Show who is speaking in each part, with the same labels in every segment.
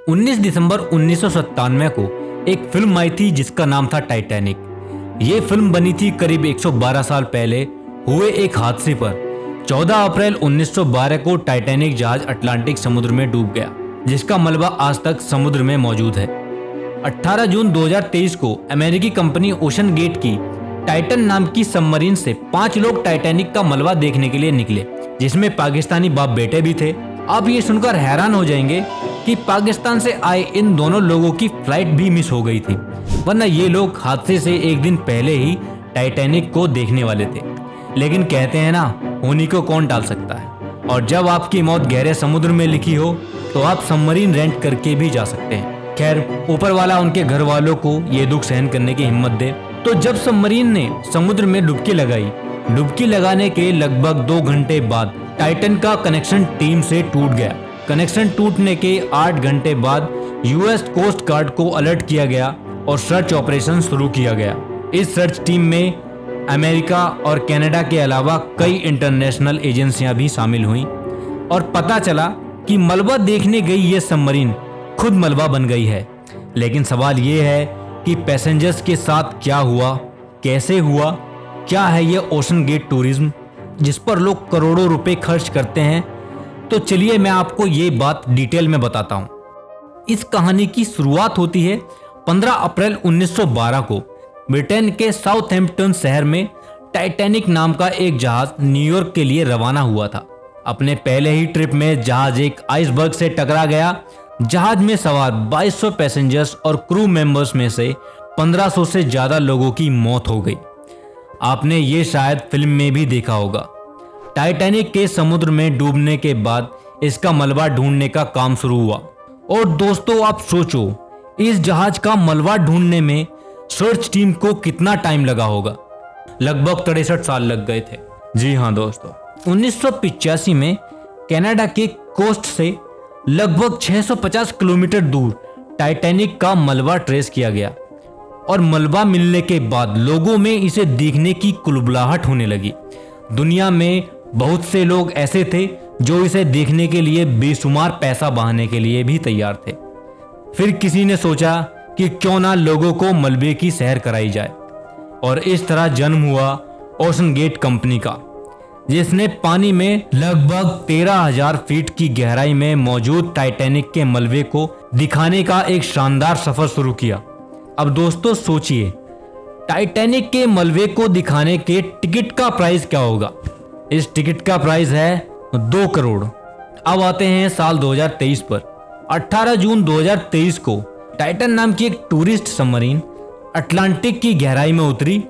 Speaker 1: 19 दिसंबर 1997 को एक फिल्म आई थी जिसका नाम था टाइटैनिक। ये फिल्म बनी थी करीब 112 साल पहले हुए एक हादसे पर। 14 अप्रैल 1912 को टाइटैनिक जहाज अटलांटिक समुद्र में डूब गया, जिसका मलबा आज तक समुद्र में मौजूद है। 18 जून 2023 को अमेरिकी कंपनी ओशन गेट की टाइटन नाम की सबमरीन से 5 लोग टाइटैनिक का मलबा देखने के लिए निकले, जिसमें पाकिस्तानी बाप बेटे भी थे। आप ये सुनकर हैरान हो जाएंगे कि पाकिस्तान से आए इन दोनों लोगों की फ्लाइट भी मिस हो गई थी, वरना ये लोग हादसे से एक दिन पहले ही टाइटैनिक को देखने वाले थे। लेकिन कहते हैं ना, होनी को कौन टाल सकता है। और जब आपकी मौत गहरे समुद्र में लिखी हो तो आप सबमरीन रेंट करके भी जा सकते हैं। खैर, ऊपर वाला उनके घर वालों को ये दुख सहन करने की हिम्मत दे। तो जब सबमरीन ने समुद्र में डुबकी लगाई, डुबकी लगाने के लगभग 2 घंटे बाद टाइटन का कनेक्शन टीम से टूट गया। कनेक्शन टूटने के 8 घंटे बाद यूएस कोस्ट गार्ड को अलर्ट किया गया और सर्च ऑपरेशन शुरू किया गया। इस सर्च टीम में अमेरिका और कनाडा के अलावा कई इंटरनेशनल एजेंसियां भी शामिल हुईं और पता चला कि मलबा देखने गई ये सबमरीन खुद मलबा बन गई है। लेकिन सवाल ये है कि पैसेंजर्स के साथ क्या हुआ, कैसे हुआ, क्या है ये ओशन गेट टूरिज्म जिस पर लोग करोड़ों रुपए खर्च करते हैं। तो चलिए मैं आपको ये बात डिटेल में बताता हूँ। इस कहानी की शुरुआत होती है 15 अप्रैल 1912 को ब्रिटेन के साउथहैम्पटन शहर में टाइटैनिक नाम का एक जहाज न्यूयॉर्क के लिए रवाना हुआ था। अपने पहले ही ट्रिप में जहाज एक आइसबर्ग से टकरा गया। जहाज में सवार 2200 पैसेंजर्स और क्रू मेंबर्स में से 1500 से ज्यादा लोगों की मौत हो गई। आपने ये शायद फिल्म में भी देखा होगा। टाइटैनिक के समुद्र में डूबने के बाद इसका मलबा ढूंढने का काम शुरू हुआ। और दोस्तों, आप सोचो इस जहाज का मलबा ढूंढने में सर्च टीम को कितना टाइम लगा होगा। लगभग 63 साल लग गए थे। जी हाँ दोस्तों, 1985 में कनाडा के कोस्ट से लगभग 650 किलोमीटर दूर टाइटैनिक का मलबा ट्रेस किया गया और मलबा मिलने के बाद लोगों में इसे देखने की कुलबुलाहट होने लगी। दुनिया में बहुत से लोग ऐसे थे जो इसे देखने के लिए बेशुमार पैसा बहाने के लिए भी तैयार थे। फिर किसी ने सोचा कि क्यों ना लोगों को मलबे की सैर कराई जाए और इस तरह जन्म हुआ ओशन गेट कंपनी का, जिसने पानी में लगभग 13,000 फीट की गहराई में मौजूद टाइटैनिक के मलबे को दिखाने का एक शानदार सफर शुरू किया। अब दोस्तों सोचिए, टाइटैनिक के मलबे को दिखाने के टिकट का प्राइस क्या होगा। इस टिकट का प्राइस है 2 करोड़। अब आते हैं साल 2023 पर। 18 जून 2023 को टाइटन नाम की एक टूरिस्ट सबमरीन अटलांटिक की गहराई में उतरी।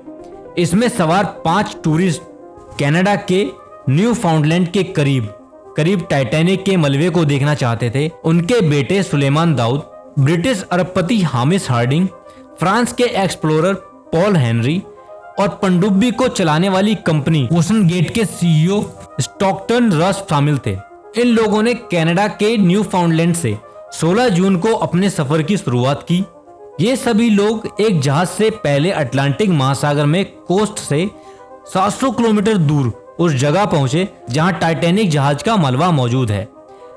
Speaker 1: इसमें सवार 5 टूरिस्ट कनाडा के न्यू फाउंडलैंड के करीब टाइटैनिक के मलबे को देखना चाहते थे। उनके बेटे सुलेमान दाऊद, ब्रिटिश अरबपति हामिश हार्डिंग, फ्रांस के एक्सप्लोरर पॉल हेनरी और पनडुब्बी को चलाने वाली कंपनी ओशन गेट के सीईओ स्टॉकटन रस शामिल थे। इन लोगों ने कनाडा के न्यू फाउंडलैंड से 16 जून को अपने सफर की शुरुआत की। ये सभी लोग एक जहाज से पहले अटलांटिक महासागर में कोस्ट से 700 किलोमीटर दूर उस जगह पहुंचे जहां टाइटैनिक जहाज का मलबा मौजूद है।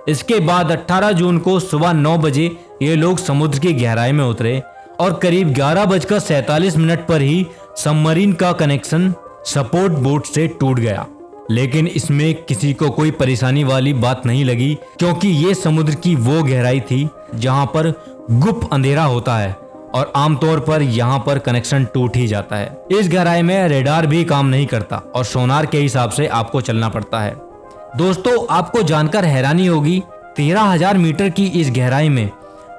Speaker 1: इसके बाद 18 जून को सुबह 9 बजे ये लोग समुद्र की गहराई में उतरे और करीब 11:47 पर ही सबमरीन का कनेक्शन सपोर्ट बोट से टूट गया। लेकिन इसमें किसी को कोई परेशानी वाली बात नहीं लगी, क्योंकि ये समुद्र की वो गहराई थी जहां पर गुप्त अंधेरा होता है और आमतौर पर यहाँ पर कनेक्शन टूट ही जाता है। इस गहराई में रेडार भी काम नहीं करता और सोनार के हिसाब से आपको चलना पड़ता है। दोस्तों, आपको जानकर हैरानी होगी, 13,000 मीटर की इस गहराई में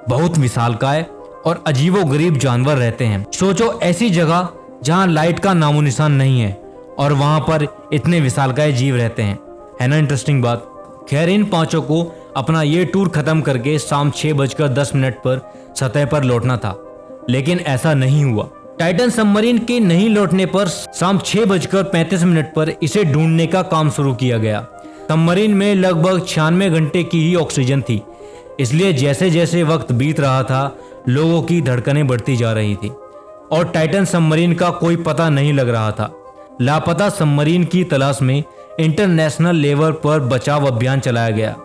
Speaker 1: बहुत विशालकाय और अजीबोगरीब जानवर रहते हैं। सोचो, ऐसी जगह जहां लाइट का नामो निशान नहीं है और वहां पर इतने विशालकाय जीव रहते हैं। है ना इंटरेस्टिंग बात। खैर, इन 5 को अपना ये टूर खत्म करके शाम 6:10 पर सतह पर लौटना था, लेकिन ऐसा नहीं हुआ। टाइटन सबमरीन के नहीं लौटने पर शाम 6:35 पर इसे ढूंढने का काम शुरू किया गया। सबमरीन में लगभग 96 घंटे की ही ऑक्सीजन थी, इसलिए जैसे जैसे वक्त बीत रहा था लोगों की धड़कनें बढ़ती जा रही थी और टाइटन सबमरीन का कोई पता नहीं लग रहा था। लापता सबमरीन की तलाश में इंटरनेशनल लेवल पर बचाव अभियान चलाया गया,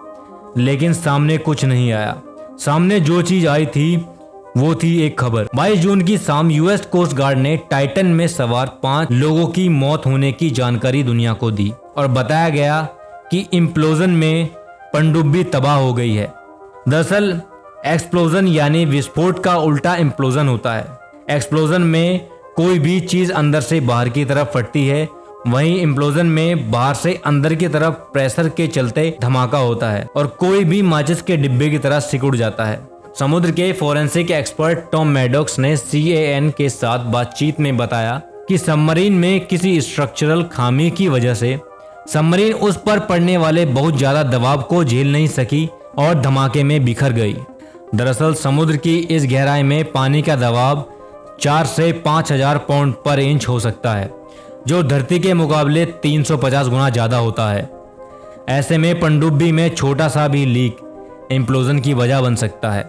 Speaker 1: लेकिन सामने कुछ नहीं आया। सामने जो चीज आई थी वो थी एक खबर। 22 जून की शाम यूएस कोस्ट गार्ड ने टाइटन में सवार 5 लोगों की मौत होने की जानकारी दुनिया को दी और बताया गया कि इम्प्लोजन में पनडुब्बी तबाह हो गई है। दरअसल एक्सप्लोजन यानी विस्फोट का उल्टा इम्प्लोजन होता है। एक्सप्लोजन में कोई भी चीज अंदर से बाहर की तरफ फटती है, वहीं इम्प्लोजन में बाहर से अंदर की तरफ प्रेशर के चलते धमाका होता है और कोई भी माचिस के डिब्बे की तरह सिकुड़ जाता है। समुद्र के फोरेंसिक एक्सपर्ट टॉम मैडॉक्स ने CAN के साथ बातचीत में बताया कि सबमरीन में किसी स्ट्रक्चरल खामी की वजह से सबमरीन उस पर पड़ने वाले बहुत ज्यादा दबाव को झेल नहीं सकी और धमाके में बिखर गई। दरअसल समुद्र की इस गहराई में पानी का दबाव 4 से 5,000 पाउंड पर इंच हो सकता है, जो धरती के मुकाबले 350 गुना ज्यादा होता है। ऐसे में पनडुब्बी में छोटा सा भी लीक इम्प्लोजन की वजह बन सकता है।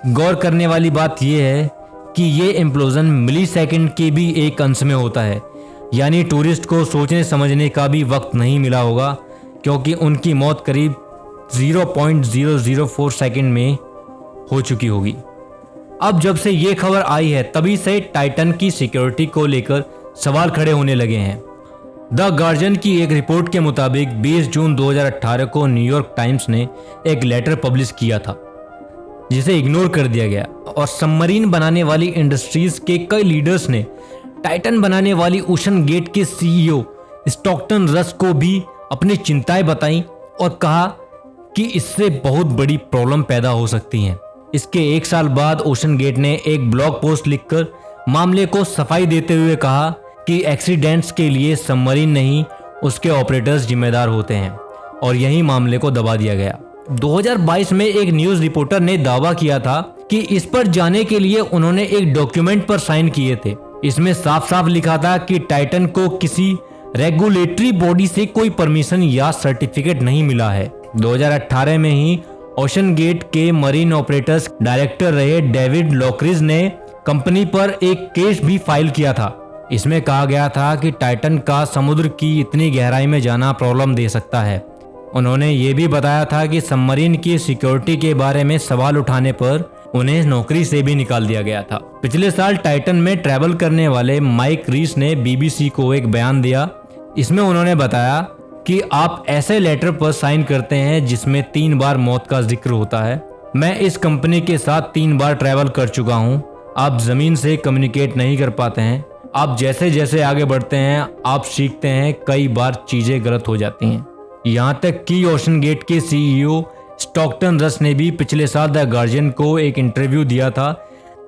Speaker 1: गौर करने वाली बात यह है कि ये इम्प्लोजन मिलीसेकंड के भी एक अंश में होता है, यानी टूरिस्ट को सोचने समझने का भी वक्त नहीं मिला होगा, क्योंकि उनकी मौत करीब 0.004 सेकंड में हो चुकी होगी। अब जब से ये खबर आई है तभी से टाइटन की सिक्योरिटी को लेकर सवाल खड़े होने लगे हैं। द गार्जियन की एक रिपोर्ट के मुताबिक 20 जून 2018 को न्यूयॉर्क टाइम्स ने एक लेटर पब्लिश किया था जिसे इग्नोर कर दिया गया और सबमरीन बनाने वाली इंडस्ट्रीज के कई लीडर्स ने टाइटन बनाने वाली ओशन गेट के CEO स्टॉकटन रस को भी अपनी चिंताएं बताई और कहा कि इससे बहुत बड़ी प्रॉब्लम पैदा हो सकती हैं। इसके 1 साल बाद ओशन गेट ने एक ब्लॉग पोस्ट लिखकर मामले को सफाई देते हुए कहा कि एक्सीडेंट्स के लिए सबमरीन नहीं उसके ऑपरेटर्स जिम्मेदार होते हैं और यही मामले को दबा दिया गया। 2022 में एक न्यूज रिपोर्टर ने दावा किया था कि इस पर जाने के लिए उन्होंने एक डॉक्यूमेंट पर साइन किए थे। इसमें साफ साफ लिखा था कि टाइटन को किसी रेगुलेटरी बॉडी से कोई परमिशन या सर्टिफिकेट नहीं मिला है। 2018 में ही ओशन गेट के मरीन ऑपरेटर्स डायरेक्टर रहे डेविड लॉकरिज ने कंपनी पर एक केस भी फाइल किया था। इसमें कहा गया था कि टाइटन का समुद्र की इतनी गहराई में जाना प्रॉब्लम दे सकता है। उन्होंने ये भी बताया था कि सबमरीन की सिक्योरिटी के बारे में सवाल उठाने पर उन्हें नौकरी से भी निकाल दिया गया था। पिछले साल टाइटन में ट्रैवल करने वाले माइक रीस ने BBC को एक बयान दिया। इसमें उन्होंने बताया कि आप ऐसे लेटर पर साइन करते हैं जिसमें 3 बार मौत का जिक्र होता है। मैं इस कंपनी के साथ 3 बार ट्रैवल कर चुका हूं। आप जमीन से कम्युनिकेट नहीं कर पाते हैं। आप जैसे जैसे आगे बढ़ते हैं आप सीखते हैं, कई बार चीजें गलत हो जाती हैं। यहाँ तक कि ओशन गेट के CEO स्टॉकटन रस ने भी पिछले साल द गार्जियन को एक इंटरव्यू दिया था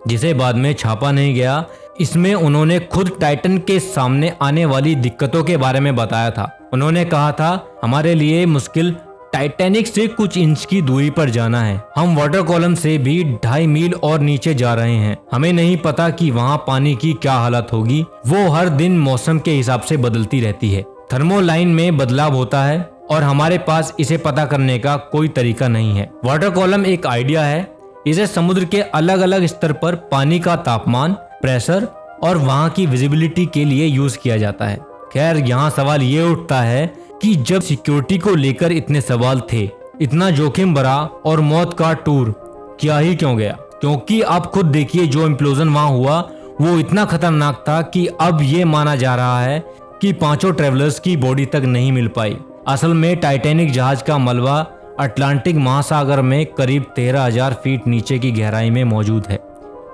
Speaker 1: जिसे बाद में छापा नहीं गया। इसमें उन्होंने खुद टाइटन के सामने आने वाली दिक्कतों के बारे में बताया था। उन्होंने कहा था, हमारे लिए मुश्किल टाइटैनिक से कुछ इंच की दूरी पर जाना है। हम वाटर कॉलम से भी 2.5 मील और नीचे जा रहे हैं। हमें नहीं पता कि वहाँ पानी की क्या हालत होगी। वो हर दिन मौसम के हिसाब से बदलती रहती है। थर्मोलाइन में बदलाव होता है और हमारे पास इसे पता करने का कोई तरीका नहीं है। वाटर कॉलम एक आइडिया है। इसे समुद्र के अलग अलग स्तर पर पानी का तापमान, प्रेशर और वहाँ की विजिबिलिटी के लिए यूज किया जाता है। खैर, यहाँ सवाल ये उठता है कि जब सिक्योरिटी को लेकर इतने सवाल थे, इतना जोखिम भरा और मौत का टूर किया ही क्यों गया? क्योंकि आप खुद देखिए, जो इम्प्लोजन वहाँ हुआ वो इतना खतरनाक था कि अब ये माना जा रहा है कि 5 ट्रेवलर्स की बॉडी तक नहीं मिल पाई। असल में टाइटैनिक जहाज का मलबा अटलांटिक महासागर में करीब 13,000 फीट नीचे की गहराई में मौजूद है।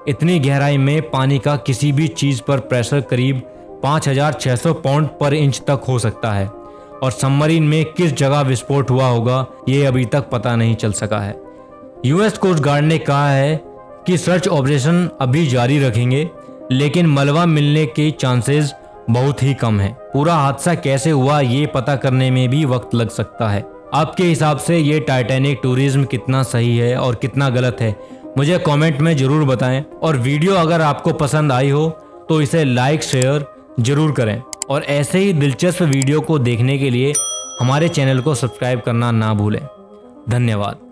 Speaker 1: इतनी गहराई में पानी का किसी भी चीज पर प्रेशर करीब 5,600 पाउंड पर इंच तक हो सकता है और सबमरीन में किस जगह विस्फोट हुआ होगा ये अभी तक पता नहीं चल सका है। यूएस कोस्ट गार्ड ने कहा है कि सर्च ऑपरेशन अभी जारी रखेंगे, लेकिन मलबा मिलने के चांसेस बहुत ही कम है। पूरा हादसा कैसे हुआ ये पता करने में भी वक्त लग सकता है। आपके हिसाब से ये टाइटैनिक टूरिज्म कितना सही है और कितना गलत है, मुझे कमेंट में जरूर बताएं। और वीडियो अगर आपको पसंद आई हो तो इसे लाइक शेयर जरूर करें और ऐसे ही दिलचस्प वीडियो को देखने के लिए हमारे चैनल को सब्सक्राइब करना ना भूलें। धन्यवाद।